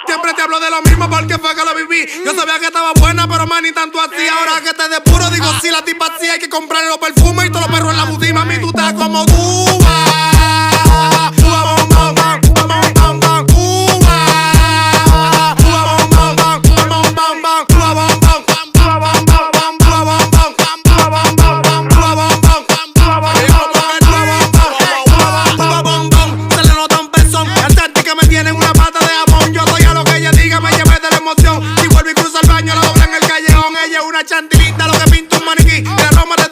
Siempre te hablo de lo mismo porque fue que lo viví. Yo sabía que estaba buena, pero más ni tanto así. Ahora que te depuro, digo sí, la tipa sí. Hay que comprarle los perfumes y todos los perros en la boutique. Mami, tú estás como Cuba. Chantilita.